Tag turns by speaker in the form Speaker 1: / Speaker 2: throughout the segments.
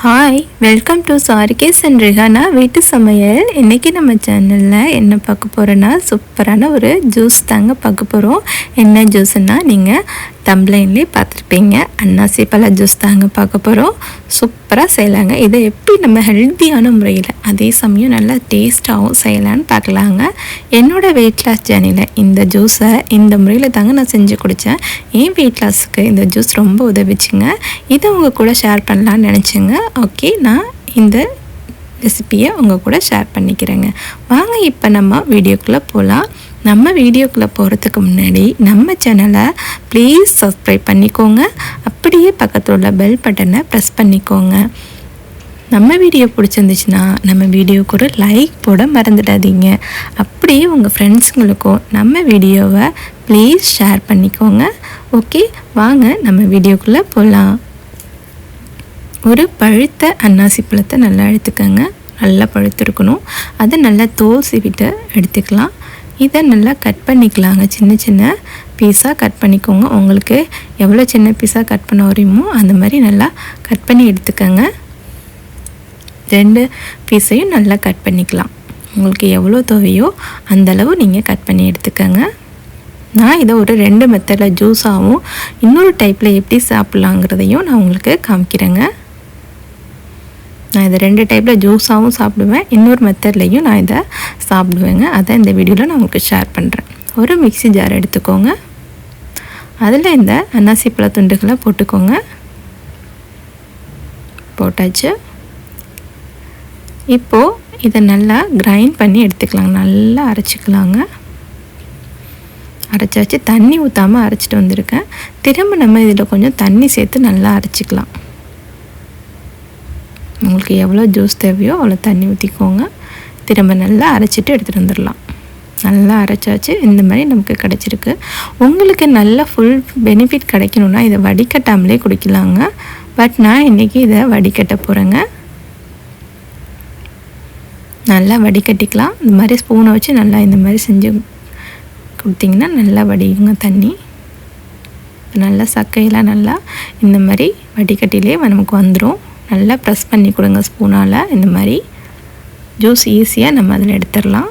Speaker 1: Hi, welcome to சாரிகேஸ் and Rihana வீட்டு சமையல். இன்றைக்கி நம்ம சேனலில் என்ன பார்க்க போகிறோன்னா, சூப்பரான ஒரு ஜூஸ் தாங்க பார்க்க போகிறோம். என்ன ஜூஸ்னால் நீங்கள் தம்ப்ளைன்லேயே பார்த்துருப்பீங்க, அன்னாசி பழ ஜூஸ் தாங்க பார்க்க போகிறோம். சூப்பராக செய்யலாங்க. இதை எப்படி நம்ம ஹெல்த்தியான முறையில் அதே சமயம் நல்லா டேஸ்ட்டாகவும் செய்யலான்னு பார்க்கலாங்க. என்னோடய வெயிட் லாஸ் ஜேர்னியில் இந்த ஜூஸை இந்த முறையில் தாங்க நான் செஞ்சு குடித்தேன். என் வெயிட் லாஸுக்கு இந்த ஜூஸ் ரொம்ப உதவிச்சுங்க. இதை உங்கள் கூட ஷேர் பண்ணலான்னு நினச்சேங்க. ஓகே, நான் இந்த ரெசிப்பியை உங்கள் கூட ஷேர் பண்ணிக்கிறேங்க. வாங்க இப்போ நம்ம வீடியோக்குள்ளே போகலாம். நம்ம வீடியோக்குள்ளே போகிறதுக்கு முன்னாடி நம்ம சேனலை ப்ளீஸ் சப்ஸ்கிரைப் பண்ணிக்கோங்க. அப்படியே பக்கத்தில் உள்ள பெல் பட்டனை ப்ரெஸ் பண்ணிக்கோங்க. நம்ம வீடியோ பிடிச்சிருந்துச்சுன்னா நம்ம வீடியோக்கு ஒரு லைக் போட மறந்துடாதீங்க. அப்படியே உங்கள் ஃப்ரெண்ட்ஸுங்களுக்கும் நம்ம வீடியோவை ப்ளீஸ் ஷேர் பண்ணிக்கோங்க. ஓகே, வாங்க நம்ம வீடியோக்குள்ளே போகலாம். ஒரு பழுத்த அன்னாசி பழத்தை நல்லா எடுத்துக்கோங்க. நல்லா பழுத்திருக்கணும். அதை நல்லா தோல் சீவிட்டு எடுத்துக்கலாம். இதை நல்லா கட் பண்ணிக்கலாங்க. சின்ன சின்ன பீஸாக கட் பண்ணிக்கோங்க. உங்களுக்கு எவ்வளோ சின்ன பீஸாக கட் பண்ண வரையுமோ அந்த மாதிரி நல்லா கட் பண்ணி எடுத்துக்கோங்க. 2 பீஸையும் நல்லா கட் பண்ணிக்கலாம். உங்களுக்கு எவ்வளோ தேவையோ அந்தளவு நீங்கள் கட் பண்ணி எடுத்துக்கோங்க. நான் இதை ஒரு 2 மெத்தடில் ஜூஸாகவும் இன்னொரு டைப்பில் எப்படி சாப்பிட்லாங்கிறதையும் நான் உங்களுக்கு காமிக்கிறேங்க. நான் இதை 2 டைப்பில் ஜூஸாகவும் சாப்பிடுவேன், இன்னொரு மெத்தட்லேயும் நான் இதை சாப்பிடுவேங்க. அதை இந்த வீடியோவில் நான் உங்களுக்கு ஷேர் பண்ணுறேன். ஒரு மிக்ஸி ஜார் எடுத்துக்கோங்க. அதில் இந்த அன்னாசி பழ துண்டுகளை போட்டுக்கோங்க. போட்டாச்சு. இப்போது இதை நல்லா கிரைண்ட் பண்ணி எடுத்துக்கலாங்க. நல்லா அரைச்சிக்கலாங்க. அரைச்சாச்சு. தண்ணி ஊற்றாமல் அரைச்சிட்டு வந்திருக்கேன். திரும்ப நம்ம இதில் கொஞ்சம் தண்ணி சேர்த்து நல்லா அரைச்சிக்கலாம். உங்களுக்கு எவ்வளோ ஜூஸ் தேவையோ அவ்வளோ தண்ணி ஊற்றிக்கோங்க. திரும்ப நல்லா அரைச்சிட்டு எடுத்துகிட்டு வந்துடலாம். நல்லா அரைச்சாச்சு. இந்த மாதிரி நமக்கு கிடச்சிருக்கு. உங்களுக்கு நல்ல ஃபுல் பெனிஃபிட் கிடைக்கணுன்னா இதை வடிகட்டாமலே குடிக்கலாங்க. பட் நான் இன்றைக்கி இதை வடிகட்ட போகிறேங்க. நல்லா வடிகட்டிக்கலாம். இந்த மாதிரி ஸ்பூனை வச்சு நல்லா இந்த மாதிரி செஞ்சு கொடுத்திங்கன்னா நல்லா வடியுங்க தண்ணி. நல்லா சக்கையெல்லாம் நல்லா இந்த மாதிரி வடிகட்டிலே நமக்கு வந்துடும். நல்லா ப்ரெஸ் பண்ணி கொடுங்க ஸ்பூனால். இந்த மாதிரி ஜூஸ் ஈஸியாக நம்ம அதில் எடுத்துடலாம்.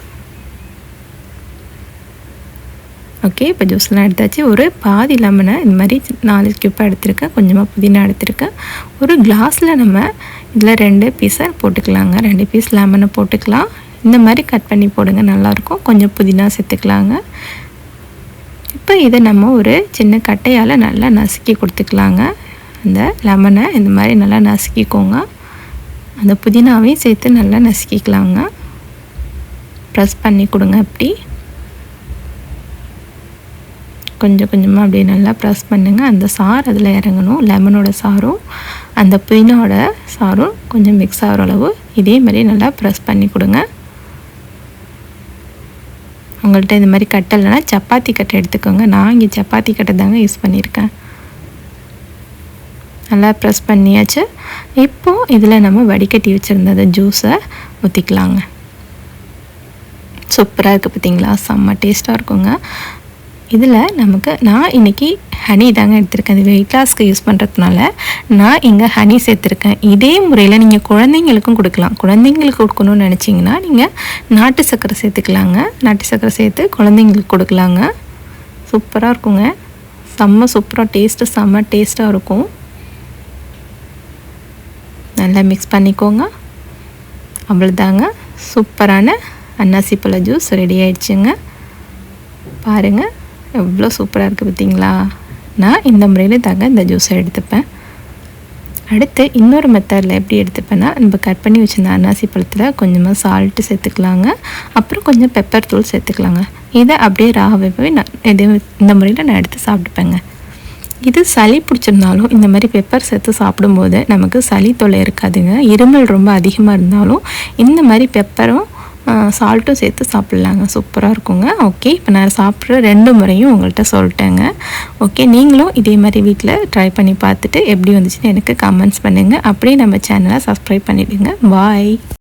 Speaker 1: ஓகே, இப்போ ஜூஸ்லாம் எடுத்தாச்சு. ஒரு பாதி லெமனை இந்த மாதிரி 4 கியூப்பாக எடுத்துருக்கேன். கொஞ்சமாக புதினா எடுத்துருக்கேன். ஒரு கிளாஸில் நம்ம இதில் 2 பீஸை போட்டுக்கலாங்க. 2 பீஸ் லெமனை போட்டுக்கலாம். இந்த மாதிரி கட் பண்ணி போடுங்க, நல்லாயிருக்கும். கொஞ்சம் புதினா சேர்த்துக்கலாங்க. இப்போ இதை நம்ம ஒரு சின்ன கட்டையால் நல்லா நசுக்கி கொடுத்துக்கலாங்க. அந்த லெமனை இந்த மாதிரி நல்லா நசுக்கிக்கோங்க. அந்த புதினாவையும் சேர்த்து நல்லா நசுக்கிக்கலாங்க. ப்ரெஸ் பண்ணி கொடுங்க. அப்படி கொஞ்சம் கொஞ்சமாக அப்படியே நல்லா ப்ரெஸ் பண்ணுங்கள். அந்த சாறு அதில் இறங்கணும். லெமனோட சாரும் அந்த புதினாவோட சாரும் கொஞ்சம் மிக்ஸ் ஆகிற அளவு இதே மாதிரி நல்லா ப்ரெஸ் பண்ணி கொடுங்க. உங்கள்கிட்ட இந்த மாதிரி கட்டை இல்லைன்னா சப்பாத்தி கட்டை எடுத்துக்கோங்க. நான் இங்கே சப்பாத்தி கட்டை தாங்க யூஸ் பண்ணியிருக்கேன். நல்லா ப்ரெஸ் பண்ணியாச்சு. இப்போது இதில் நம்ம வடிகட்டி வச்சுருந்த ஜூஸை ஊற்றிக்கலாங்க. சூப்பராக இருக்குது பார்த்திங்களா? செம்ம டேஸ்ட்டாக இருக்குங்க. இதில் நான் இன்றைக்கி ஹனி தாங்க எடுத்திருக்கேன். இது வெயிட் லாஸ்க்கு யூஸ் பண்ணுறதுனால நான் இங்கே ஹனி சேர்த்துருக்கேன். இதே முறையில் நீங்கள் குழந்தைங்களுக்கும் கொடுக்கலாம். குழந்தைங்களுக்கு கொடுக்கணும்னு நினச்சிங்கன்னா நீங்கள் நாட்டு சர்க்கரை சேர்த்துக்கலாங்க. நாட்டு சர்க்கரை சேர்த்து குழந்தைங்களுக்கு கொடுக்கலாங்க. சூப்பராக இருக்குங்க. செம்ம சூப்பராக செம்ம டேஸ்ட்டாக இருக்கும். நல்லா மிக்ஸ் பண்ணிக்கோங்க. அவ்வளோதாங்க, சூப்பரான அன்னாசி பழ ஜூஸ் ரெடி ஆயிடுச்சுங்க. பாருங்கள் எவ்வளோ சூப்பராக இருக்குது பார்த்திங்களா? நான் இந்த முறையில் தாங்க இந்த ஜூஸை எடுத்துப்பேன். அடுத்து இன்னொரு மெத்தடில் எப்படி எடுத்துப்பேன்னா, நம்ம கட் பண்ணி வச்சுருந்த அன்னாசி பழத்தில் கொஞ்சமாக சால்ட்டு சேர்த்துக்கலாங்க. அப்புறம் கொஞ்சம் பெப்பர் தூள் சேர்த்துக்கலாங்க. இதை அப்படியே ராகவே நான் இந்த முறையில் நான் எடுத்து சாப்பிட்டுப்பேங்க. இது சளி பிடிச்சிருந்தாலும் இந்த மாதிரி பெப்பர் சேர்த்து சாப்பிடும்போது நமக்கு சளி தொல்லை இருக்காதுங்க. இருமல் ரொம்ப அதிகமாக இருந்தாலும் இந்த மாதிரி பெப்பரும் சால்ட்டும் சேர்த்து சாப்பிட்லாங்க. சூப்பராக இருக்குங்க. ஓகே, இப்போ நான் சாப்பிட்ற 2 முறையும் உங்கள்கிட்ட சொல்லிட்டேங்க. ஓகே, நீங்களும் இதே மாதிரி வீட்டில் ட்ரை பண்ணி பார்த்துட்டு எப்படி வந்துச்சுன்னு எனக்கு கமெண்ட்ஸ் பண்ணுங்கள். அப்படியே நம்ம சேனலை சப்ஸ்கிரைப் பண்ணிவிடுங்க. பாய்.